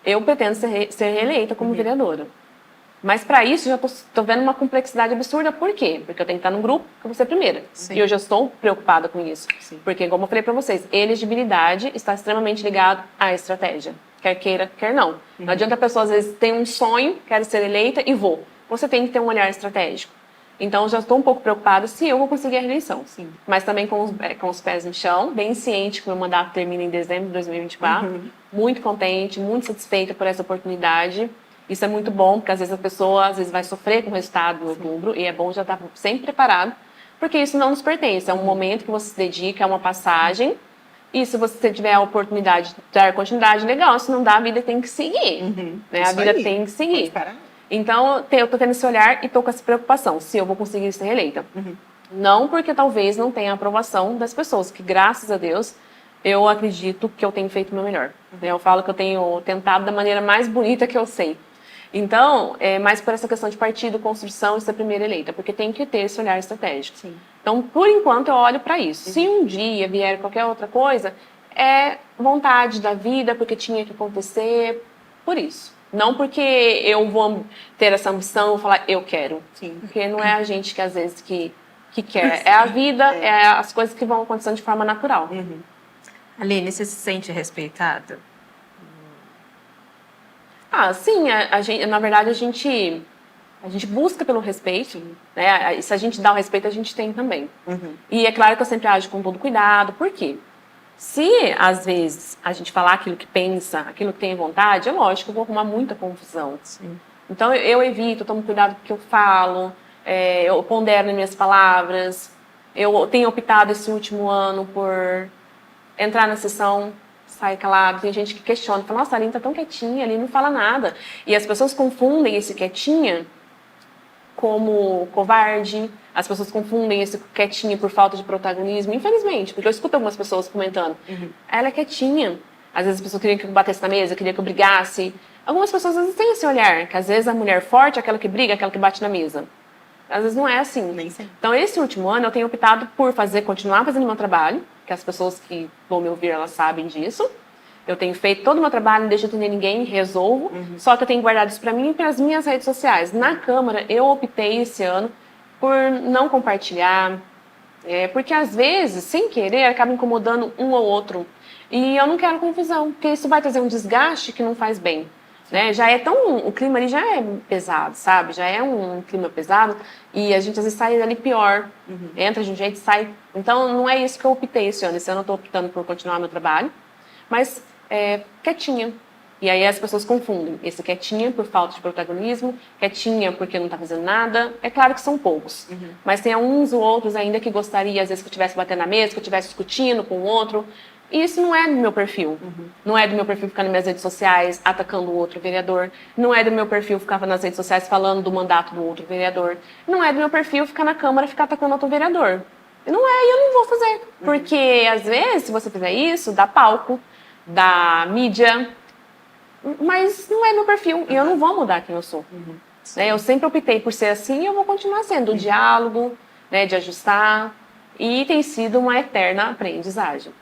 Eu pretendo ser reeleita como vereadora. Mas para isso, já estou vendo uma complexidade absurda. Por quê? Porque eu tenho que estar num grupo que eu vou ser a primeira. Sim. E eu já estou preocupada com isso. Sim. Porque, como eu falei para vocês, elegibilidade está extremamente ligado à estratégia. Quer queira, quer não. Não adianta a pessoa, às vezes, ter um sonho, quero ser eleita e vou. Você tem que ter um olhar estratégico. Então, eu já estou um pouco preocupada se eu vou conseguir a reeleição. Sim. Mas também com os pés no chão, bem ciente que o meu mandato termina em dezembro de 2024. Muito contente, muito satisfeita por essa oportunidade. Isso é muito bom, porque às vezes a pessoa vai sofrer com o resultado em outubro, e é bom já estar sempre preparado, porque isso não nos pertence. É um momento que você se dedica, é uma passagem, e se você tiver a oportunidade de dar continuidade, legal. Se não dá, a vida tem que seguir. Né? A Isso vida aí. tem que seguir. Pode parar. Então, eu tô tendo esse olhar e tô com essa preocupação, se eu vou conseguir ser reeleita. Não porque talvez não tenha a aprovação das pessoas, que graças a Deus, eu acredito que eu tenho feito o meu melhor. Eu falo que eu tenho tentado da maneira mais bonita que eu sei. Então, é mais por essa questão de partido, construção e ser primeira eleita, porque tem que ter esse olhar estratégico. Sim. Então, por enquanto, eu olho para isso. Se um dia vier qualquer outra coisa, é vontade da vida, porque tinha que acontecer, por isso. Não porque eu vou ter essa ambição e falar, eu quero. Sim. Porque não é a gente que, às vezes, que quer. É a vida, é as coisas que vão acontecendo de forma natural. Aline, você se sente respeitada? Ah, sim, a gente, na verdade a gente busca pelo respeito, né? E se a gente dá o respeito, a gente tem também. E é claro que eu sempre ajo com todo cuidado, por quê? Se, às vezes, a gente falar aquilo que pensa, aquilo que tem vontade, é lógico que eu vou arrumar muita confusão. Sim. Então, eu evito, eu tomo cuidado com o que eu falo, eu pondero nas minhas palavras. Eu tenho optado esse último ano por entrar na sessão, sair calado. Tem gente que questiona, fala, nossa, a Aline tá tão quietinha, ali não fala nada. E as pessoas confundem esse quietinha como covarde, as pessoas confundem esse quietinha por falta de protagonismo, infelizmente, porque eu escuto algumas pessoas comentando, ela é quietinha, às vezes as pessoas queriam que eu batesse na mesa, queriam que eu brigasse. Algumas pessoas às vezes têm esse olhar, que às vezes a mulher forte é aquela que briga, aquela que bate na mesa. Às vezes não é assim. Nem sempre. Então, esse último ano eu tenho optado por continuar fazendo meu trabalho, que as pessoas que vão me ouvir, elas sabem disso. Eu tenho feito todo o meu trabalho, não deixo atender ninguém, resolvo. Só que eu tenho guardado isso para mim e para as minhas redes sociais. Na Câmara, eu optei esse ano por não compartilhar, porque às vezes, sem querer, acaba incomodando um ou outro. E eu não quero confusão, porque isso vai trazer um desgaste que não faz bem. Né? O clima ali já é pesado, sabe? Já é um clima pesado e a gente às vezes sai ali pior. Entra de um jeito e sai. Então não é isso que eu optei esse ano. Esse ano eu estou optando por continuar meu trabalho, mas quietinha. E aí as pessoas confundem esse quietinha por falta de protagonismo, quietinha porque não está fazendo nada. É claro que são poucos, mas tem uns ou outros ainda que gostaria, às vezes, que eu estivesse batendo na mesa, que eu estivesse discutindo com o outro. E isso não é do meu perfil. Não é do meu perfil ficar nas minhas redes sociais atacando o outro vereador. Não é do meu perfil ficar nas redes sociais falando do mandato do outro vereador. Não é do meu perfil ficar na Câmara e ficar atacando outro vereador. Não é, e eu não vou fazer. Porque, às vezes, se você fizer isso, dá palco, dá mídia. Mas não é meu perfil. E eu não vou mudar quem eu sou. Né? Eu sempre optei por ser assim e eu vou continuar sendo. O diálogo, né, de ajustar. E tem sido uma eterna aprendizagem.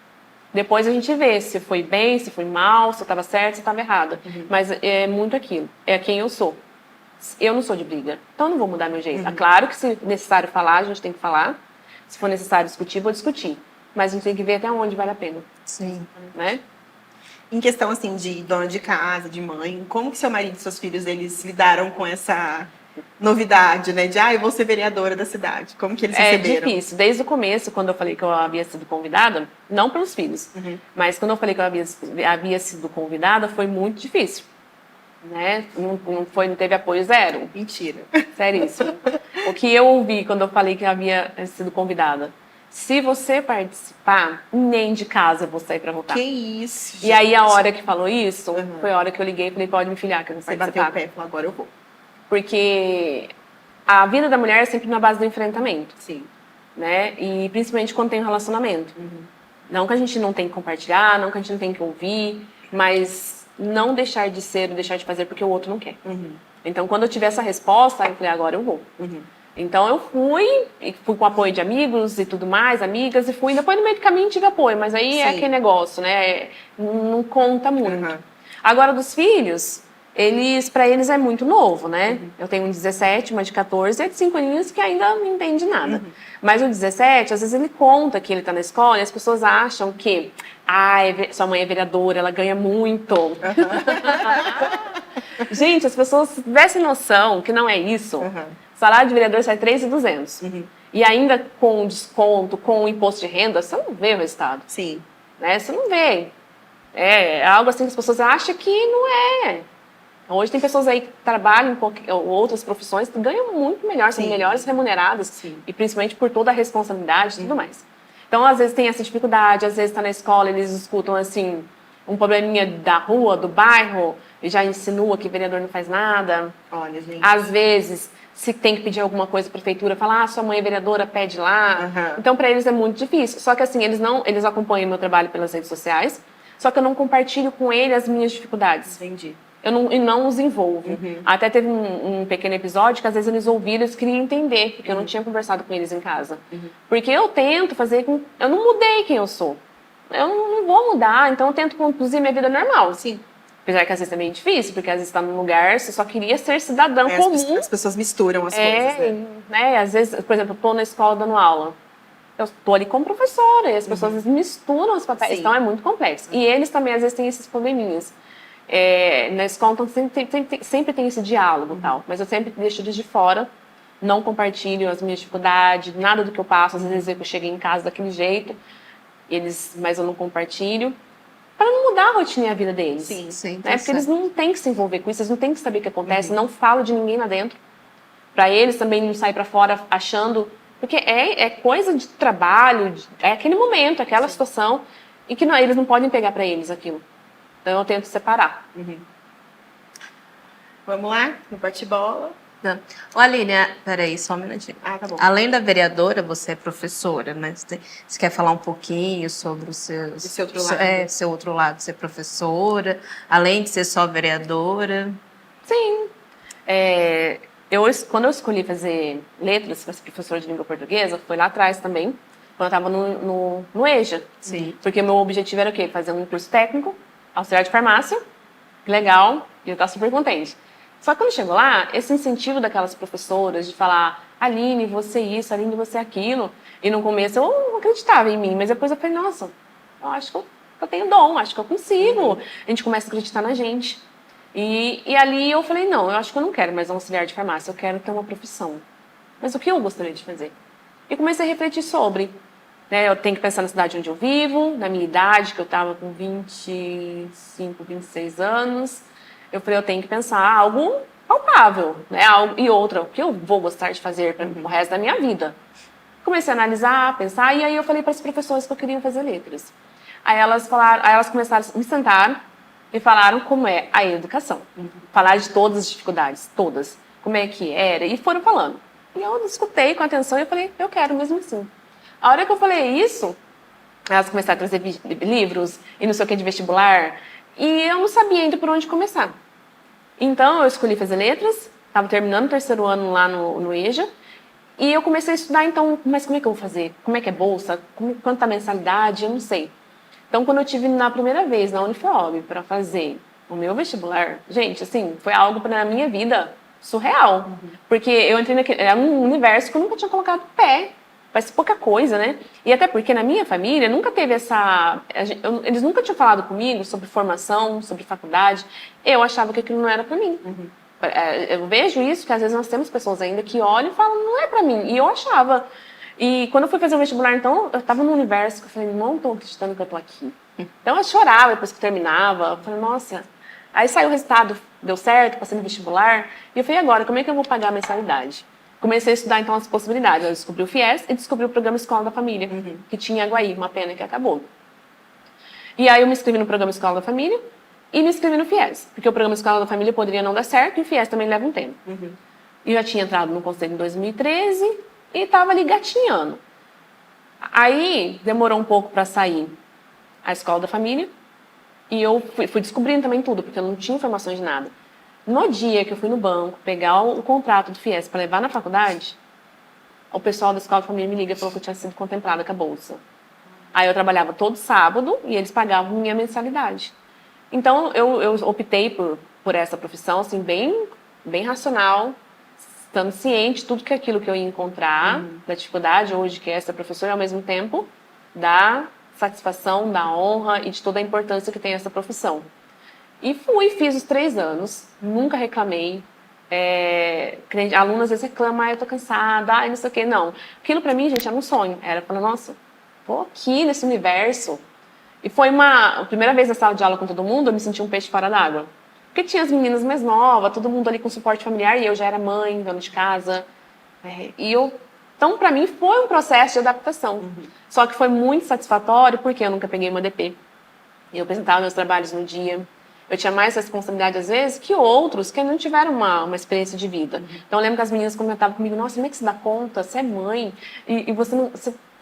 Depois a gente vê se foi bem, se foi mal, se eu estava certa, se eu estava errada. Mas é muito aquilo. É quem eu sou. Eu não sou de briga. Então eu não vou mudar meu jeito. É claro que se necessário falar, a gente tem que falar. Se for necessário discutir, vou discutir. Mas a gente tem que ver até onde vale a pena. Sim. Né? Em questão, assim, de dona de casa, de mãe, como que seu marido e seus filhos, eles lidaram com essa novidade, né? De, eu vou ser vereadora da cidade. Como que eles receberam? É difícil. Desde o começo, quando eu falei que eu havia sido convidada, não pelos filhos, mas quando eu falei que eu havia sido convidada, foi muito difícil. Né? Não teve apoio zero. Mentira. Seríssimo. O que eu ouvi quando eu falei que eu havia sido convidada? Se você participar, nem de casa eu vou sair pra votar. Que isso, gente. E aí, a hora que falou isso, foi a hora que eu liguei e falei, pode me filiar, que eu não Você participar. bateu o pé e falou, agora eu vou. Porque a vida da mulher é sempre na base do enfrentamento. Sim. Né? E principalmente quando tem um relacionamento. Não que a gente não tem que compartilhar, não que a gente não tem que ouvir, mas não deixar de ser ou deixar de fazer porque o outro não quer. Então, quando eu tive essa resposta, eu falei, agora eu vou. Então eu fui com apoio de amigos e tudo mais, amigas, e fui. Depois no meio do caminho tive apoio, mas aí é Sim. aquele negócio, né? Não conta muito. Uhum. Agora, dos filhos, para eles é muito novo, né? Eu tenho um 17, uma de 14 e a de 5 aninhos que ainda não entende nada. Mas o 17, às vezes ele conta que ele tá na escola e as pessoas acham que sua mãe é vereadora, ela ganha muito. Gente, as pessoas tivessem noção que não é isso. O salário de vereador sai 3.200. E ainda com desconto, com o imposto de renda, você não vê o resultado. Sim. Né? Você não vê. É algo assim que as pessoas acham que não é. Hoje tem pessoas aí que trabalham em outras profissões que ganham muito melhor, são Sim. melhores remuneradas. Sim. E principalmente por toda a responsabilidade e tudo mais. Então, às vezes tem essa dificuldade, às vezes está na escola, eles escutam assim, um probleminha da rua, do bairro, e já insinua que vereador não faz nada. Olha, gente. Às vezes, se tem que pedir alguma coisa à prefeitura, fala, sua mãe é vereadora, pede lá. Então, para eles é muito difícil. Só que assim, eles acompanham meu trabalho pelas redes sociais, só que eu não compartilho com eles as minhas dificuldades. Entendi. Eu não os envolvo. Até teve um pequeno episódio que às vezes eles ouviram, eles queriam entender, porque eu não tinha conversado com eles em casa. Porque eu tento fazer com... Eu não mudei quem eu sou. Eu não vou mudar, então eu tento conduzir minha vida normal. Sim. Apesar que às vezes é meio difícil, porque às vezes está num lugar, você só queria ser cidadão comum. As pessoas misturam as coisas, né? Às vezes, por exemplo, eu estou na escola dando aula. Eu estou ali como professora, e as pessoas às vezes misturam os papéis, Sim. então é muito complexo. E eles também às vezes têm esses probleminhas. Na escola então, sempre tem esse diálogo, tal, mas eu sempre deixo eles de fora, não compartilho as minhas dificuldades, nada do que eu passo. Às vezes eu cheguei em casa daquele jeito, mas eu não compartilho, para não mudar a rotina e a vida deles. Sim. Sim, Né? Porque eles não têm que se envolver com isso, eles não têm que saber o que acontece, não falo de ninguém lá dentro. Para eles também não sair para fora achando... Porque é coisa de trabalho, é aquele momento, aquela situação, e que eles não podem pegar para eles aquilo. Então eu tento separar. Vamos lá? No bate-bola. Não. Ô, Aline, peraí, só um minutinho. Ah, tá bom. Além da vereadora, você é professora, né? Você quer falar um pouquinho sobre o seu... Esse outro lado. seu outro lado, ser professora, além de ser só vereadora. Sim. Quando eu escolhi fazer letras para ser professora de língua portuguesa, foi lá atrás também, quando eu estava no EJA. Sim. Porque o meu objetivo era o quê? Fazer um curso técnico, auxiliar de farmácia, legal, e eu estava super contente. Só que quando chegou lá, esse incentivo daquelas professoras de falar, Aline, você isso, Aline, você aquilo, e no começo eu não acreditava em mim, mas depois eu falei, nossa, eu acho que eu tenho dom, acho que eu consigo. A gente começa a acreditar na gente. E ali eu falei, não, eu acho que eu não quero mais um auxiliar de farmácia, eu quero ter uma profissão. Mas o que eu gostaria de fazer? E comecei a refletir sobre. Né, eu tenho que pensar na cidade onde eu vivo, na minha idade, que eu estava com 25, 26 anos. Eu falei, eu tenho que pensar algo palpável, né? E outra, o que eu vou gostar de fazer para o resto da minha vida. Comecei a analisar, pensar, e aí eu falei para as professoras que eu queria fazer letras. Aí elas começaram a me sentar e falaram como é a educação. Falar de todas as dificuldades, todas. Como é que era, e foram falando. E eu escutei com atenção e eu falei, eu quero mesmo assim. A hora que eu falei isso, elas começaram a trazer livros e não sei o que de vestibular, e eu não sabia ainda por onde começar. Então eu escolhi fazer letras, estava terminando o terceiro ano lá no EJA, e eu comecei a estudar, então, mas como é que eu vou fazer? Como é que é bolsa? Quanto tá a mensalidade? Eu não sei. Então, quando eu tive na primeira vez na UniFob para fazer o meu vestibular, gente, assim, foi algo para minha vida surreal. Porque eu entrei era um universo que eu nunca tinha colocado pé. Parece pouca coisa, né? E até porque na minha família nunca teve eles nunca tinham falado comigo sobre formação, sobre faculdade. Eu achava que aquilo não era para mim. Eu vejo isso, que às vezes nós temos pessoas ainda que olham e falam, não é para mim. E eu achava. E quando eu fui fazer o vestibular, então, eu estava num universo que eu falei, não estou acreditando que eu estou aqui. Então eu chorava depois que terminava. Eu falei, nossa. Aí saiu o resultado, deu certo, passei no vestibular. E eu falei, agora, como é que eu vou pagar a mensalidade? Comecei a estudar, então, as possibilidades. Eu descobri o FIES e descobri o programa Escola da Família, que tinha em Aguaí, uma pena que acabou. E aí eu me inscrevi no programa Escola da Família e me inscrevi no FIES, porque o programa Escola da Família poderia não dar certo e o FIES também leva um tempo. E eu já tinha entrado no conselho em 2013 e estava ali gatinhando. Aí demorou um pouco para sair a Escola da Família e eu fui descobrindo também tudo, porque eu não tinha informação de nada. No dia que eu fui no banco pegar o contrato do FIES para levar na faculdade, o pessoal da escola de família me liga e falou que eu tinha sido contemplada com a bolsa. Aí eu trabalhava todo sábado e eles pagavam minha mensalidade. Então eu optei por essa profissão, assim, bem racional, estando ciente de tudo que aquilo que eu ia encontrar, da dificuldade hoje que é essa professora, ao mesmo tempo da satisfação, da honra e de toda a importância que tem essa profissão. E fiz os 3 anos, nunca reclamei. Alunos às vezes reclamam, eu tô cansada, não sei o quê. Não, aquilo pra mim, gente, era um sonho. Era falar, nossa, tô aqui nesse universo. E foi a primeira vez na sala de aula com todo mundo, eu me senti um peixe fora d'água. Porque tinha as meninas mais novas, todo mundo ali com suporte familiar, e eu já era mãe, dona de casa. Então, pra mim, foi um processo de adaptação. Só que foi muito satisfatório, porque eu nunca peguei uma DP. Eu apresentava meus trabalhos no dia. Eu tinha mais responsabilidade, às vezes, que outros que não tiveram uma experiência de vida. Então, eu lembro que as meninas comentavam comigo, nossa, como é que você dá conta? Você é mãe, e você não...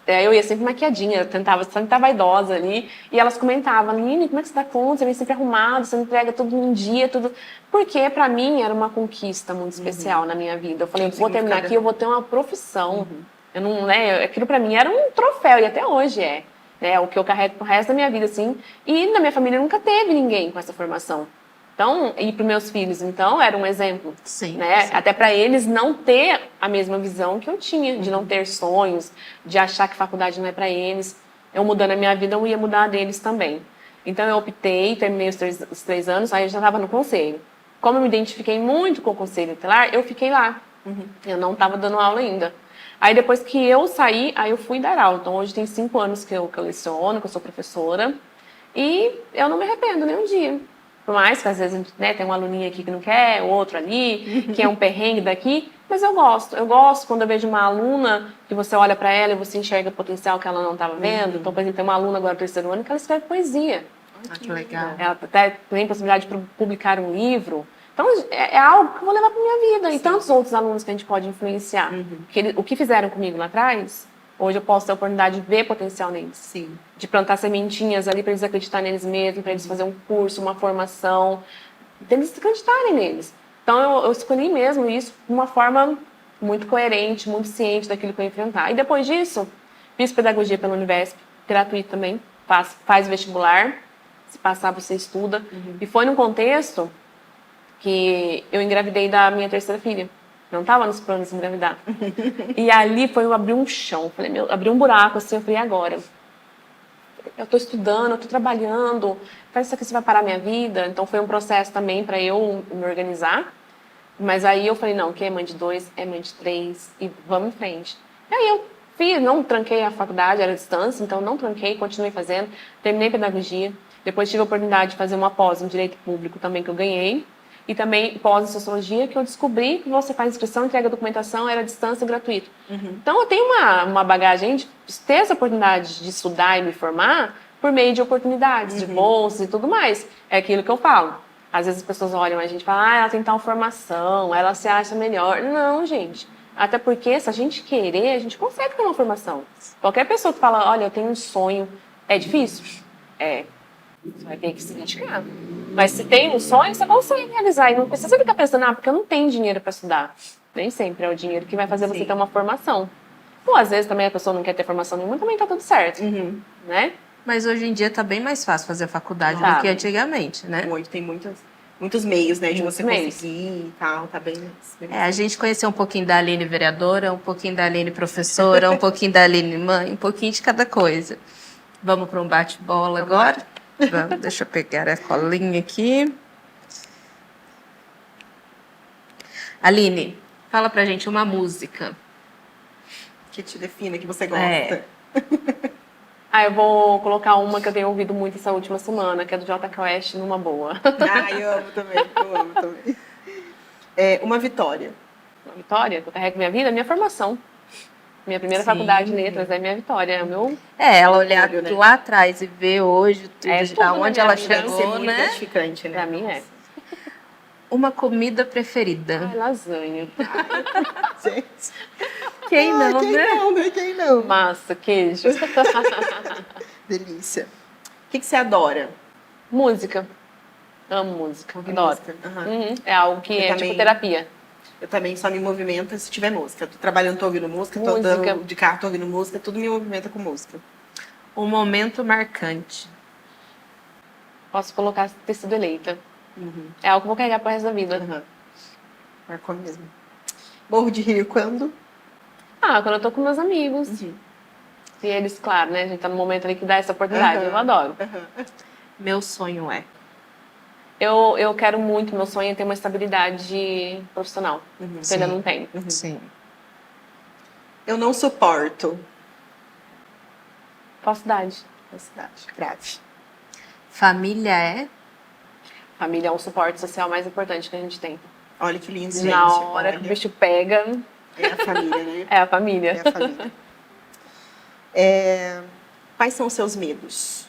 eu ia sempre maquiadinha, tentava estar vaidosa ali, e elas comentavam, Aline, como é que você dá conta? Você vem sempre arrumado, você entrega tudo num dia, tudo... Porque, pra mim, era uma conquista muito especial na minha vida. Eu falei, eu vou terminar aqui, eu vou ter uma profissão. Eu não, aquilo pra mim era um troféu, e até hoje é. O que eu carrego pro resto da minha vida, assim. E na minha família nunca teve ninguém com essa formação. Então, e para meus filhos, então, era um exemplo. Sim, né? sim. Até para eles não ter a mesma visão que eu tinha, de não ter sonhos, de achar que faculdade não é para eles. Eu mudando a minha vida, eu ia mudar a deles também. Então, eu optei, terminei os 3 anos, aí eu já estava no conselho. Como eu me identifiquei muito com o conselho tutelar, eu fiquei lá. Eu não estava dando aula ainda. Aí depois que eu saí, aí eu fui dar aula. Então hoje tem 5 anos que eu leciono, que eu sou professora. E eu não me arrependo nem um dia. Por mais que às vezes tem um aluninho aqui que não quer, outro ali, que é um perrengue daqui. Mas eu gosto. Eu gosto quando eu vejo uma aluna que você olha para ela e você enxerga o potencial que ela não estava vendo. Então, por exemplo, tem uma aluna agora do 3º ano que ela escreve poesia. Ah, que legal. Ela até tem possibilidade de publicar um livro. Então, é algo que eu vou levar para minha vida. Sim. E tantos outros alunos que a gente pode influenciar. O que fizeram comigo lá atrás, hoje eu posso ter a oportunidade de ver potencial neles. Sim. De plantar sementinhas ali para eles acreditarem neles mesmos, para eles fazerem um curso, uma formação, para eles acreditarem neles. Então, eu escolhi mesmo isso de uma forma muito coerente, muito ciente daquilo que eu ia enfrentar. E depois disso, fiz pedagogia pela Univesp, gratuito também, faz vestibular, se passar você estuda. E foi num contexto que eu engravidei da minha 3ª filha. Não estava nos planos de engravidar. E ali foi eu abrir um chão. Falei, abri um buraco assim, eu falei, agora? Eu estou estudando, eu estou trabalhando, faz isso aqui, você vai parar a minha vida? Então foi um processo também para eu me organizar. Mas aí eu falei, não, que é mãe de 2, é mãe de 3, e vamos em frente. E aí eu não tranquei a faculdade, era à distância, então não tranquei, continuei fazendo, terminei pedagogia. Depois tive a oportunidade de fazer uma pós em Direito Público também, que eu ganhei. E também pós em Sociologia, que eu descobri que você faz inscrição, entrega documentação, era à distância, gratuito. Então eu tenho uma bagagem de ter essa oportunidade de estudar e me formar por meio de oportunidades, de bolsas e tudo mais. É aquilo que eu falo. Às vezes as pessoas olham a gente e falam, ela tem tal formação, ela se acha melhor. Não, gente. Até porque se a gente querer, a gente consegue ter uma formação. Qualquer pessoa que fala, olha, eu tenho um sonho, é difícil? É. Você vai ter que se dedicar. Mas se tem um sonho, você consegue realizar. E não precisa ficar pensando, porque eu não tenho dinheiro para estudar. Nem sempre é o dinheiro que vai fazer você ter uma formação. Ou às vezes também a pessoa não quer ter formação nenhuma, também tá tudo certo. Né? Mas hoje em dia tá bem mais fácil fazer faculdade do que antigamente, né? Tem muitos meios, né, de você meios. conseguir e tal, tá bem mais. A gente conheceu um pouquinho da Aline vereadora, um pouquinho da Aline professora, um pouquinho da Aline mãe, um pouquinho de cada coisa. Vamos para um bate-bola agora? Vamos, deixa eu pegar a colinha aqui. Aline, fala pra gente uma música. Que te defina, que você gosta. Eu vou colocar uma que eu tenho ouvido muito essa última semana, que é do Jota Quest, Numa Boa. Eu amo também, uma vitória. Uma vitória que eu carrego minha vida, minha formação. Minha primeira faculdade de letras é minha vitória, é o meu... ela olhar lá atrás e ver hoje tudo, aonde ela chegou, ser muito gratificante, né? Pra mim é. Uma comida preferida. Lasanha. Gente. Quem não, quem né? não, né? Quem não? Massa, queijo. Delícia. O que você adora? Música. Amo música. Adoro. Música. É algo que é também... tipo terapia. Eu também só me movimento se tiver música. Tô trabalhando, tô ouvindo música, tô Música. andando de carro, tô ouvindo música, tudo me movimenta com música. Um momento marcante. Posso colocar ter sido eleita. Uhum. É algo que eu vou carregar pro resto da vida. Uhum. Marcou mesmo. Morro de rir quando? Ah, quando eu tô com meus amigos. Uhum. E eles, claro, né? A gente tá no momento ali que dá essa oportunidade. Uhum. Eu adoro. Uhum. Meu sonho é. Eu quero muito, meu sonho é ter uma estabilidade profissional. Que eu ainda não tenho. Sim. Eu não suporto. Falsidade. Cidade grave. Família é. Família é um suporte social mais importante que a gente tem. Olha que lindo, gente. Na hora Olha. que o bicho pega, É a família, né? é a família. É a família. Quais são os seus medos?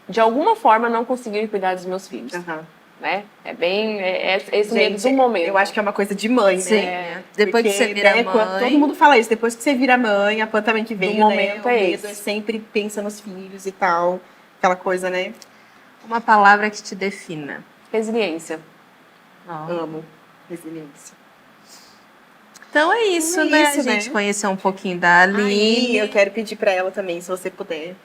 De alguma forma, não conseguir cuidar dos meus filhos. Aham. Né? É bem. É esse medo do momento. eu acho que é uma coisa de mãe, né? Sim. Depois que você vira mãe. Todo mundo fala isso. Depois que você vira mãe, a Pan também que veio, momento né? O é medo esse. é sempre pensa nos filhos e tal. Aquela coisa, né? Uma palavra que te defina. Resiliência. Amo. Resiliência. Então é isso, É né? isso, A gente né? conheceu um pouquinho da Aí, Aline. eu quero pedir para ela também, se você puder,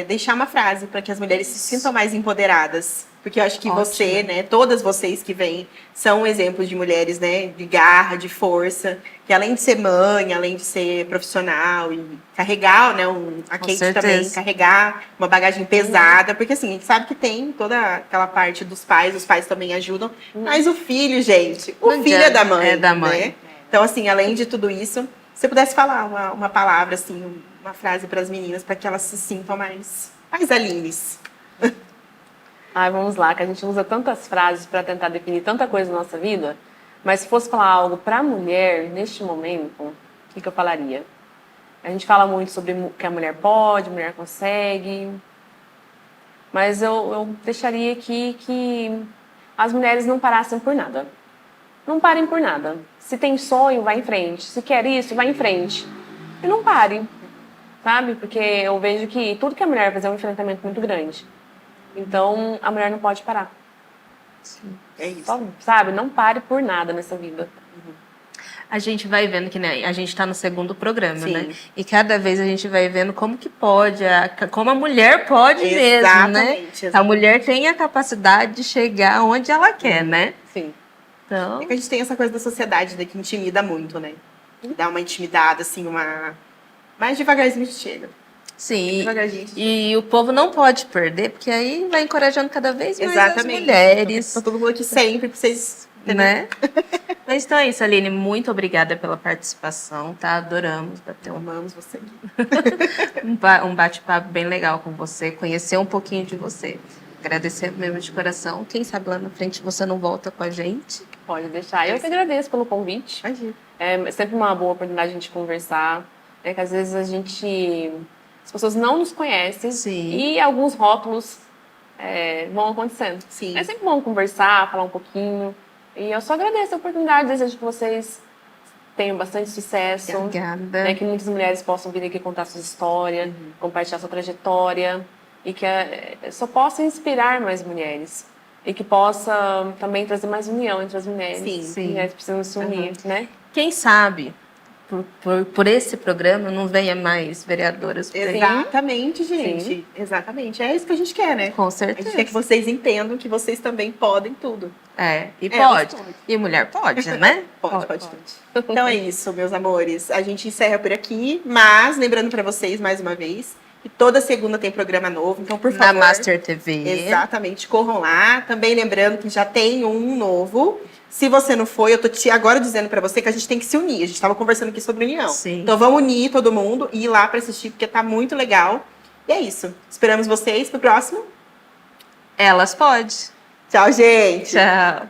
deixar uma frase para que as mulheres se sintam mais empoderadas. Porque eu acho que Ótimo. você, né, todas vocês que vêm, são exemplos de mulheres, né, de garra, de força, que além de ser mãe, além de ser profissional e carregar, né, a Com Kate certeza. também, carregar uma bagagem pesada, porque assim, a gente sabe que tem toda aquela parte dos pais, os pais também ajudam, mas o filho, gente, o Não filho é adianta, da mãe, é da mãe. né? Então, assim, além de tudo isso, se você pudesse falar uma palavra, assim, uma frase para as meninas, para que elas se sintam mais Alines. Ai, vamos lá, que a gente usa tantas frases para tentar definir tanta coisa na nossa vida. Mas se fosse falar algo para a mulher, neste momento, o que eu falaria? A gente fala muito sobre o que a mulher pode, a mulher consegue. Mas eu deixaria aqui que as mulheres não parassem por nada. Não parem por nada. Se tem sonho, vai em frente. Se quer isso, vai em frente. E não pare, sabe? Porque eu vejo que tudo que a mulher faz é um enfrentamento muito grande. Então, a mulher não pode parar. É isso. Só, sabe? Não pare por nada nessa vida. A gente vai vendo que, né, a gente está no segundo programa, Sim. né? E cada vez a gente vai vendo como que pode, como a mulher pode mesmo, né? Exatamente. A mulher tem a capacidade de chegar onde ela quer, né? Sim. Então, É que a gente tem essa coisa da sociedade, né, que intimida muito, né? Que dá uma intimidada, assim, uma... Mais devagarzinho a gente chega. sim. Devagarzinho a gente E o povo não pode perder, porque aí vai encorajando cada vez mais Exatamente. as mulheres, Tá todo mundo aqui sempre, pra vocês... né? Mas então é isso, Aline. Muito obrigada pela participação, tá? Adoramos bater Amamos você. um bate-papo bem legal com você, conhecer um pouquinho de você. Agradecer mesmo de coração. Quem sabe lá na frente você não volta com a gente. Pode deixar. Eu que agradeço pelo convite. Imagina. É sempre uma boa oportunidade de a gente conversar. É que às vezes as pessoas não nos conhecem. Sim. E alguns rótulos vão acontecendo. Sim. É sempre bom conversar, falar um pouquinho. E eu só agradeço a oportunidade. Desejo que vocês tenham bastante sucesso. Obrigada. Né, que muitas mulheres possam vir aqui contar sua história, compartilhar sua trajetória. E que só possa inspirar mais mulheres. E que possa também trazer mais união entre as mulheres. Sim. As Sim. mulheres precisam se unir, né? Quem sabe, por esse programa, não venha mais vereadoras por aí. Exatamente, gente. Exatamente. É isso que a gente quer, né? Com A certeza. gente quer que vocês entendam que vocês também podem tudo. E elas pode. podem. E mulher pode, né? Pode. Então é isso, meus amores. A gente encerra por aqui, mas lembrando pra vocês, mais uma vez, que toda segunda tem programa novo. Então, por Na favor... Master TV. Exatamente, corram lá. Também lembrando que já tem um novo. Se você não foi, eu tô agora dizendo pra você que a gente tem que se unir. A gente tava conversando aqui sobre união. Sim. Então vamos unir todo mundo e ir lá pra assistir, porque tá muito legal. E é isso. Esperamos vocês pro próximo. Elas pode. Tchau, gente! Tchau.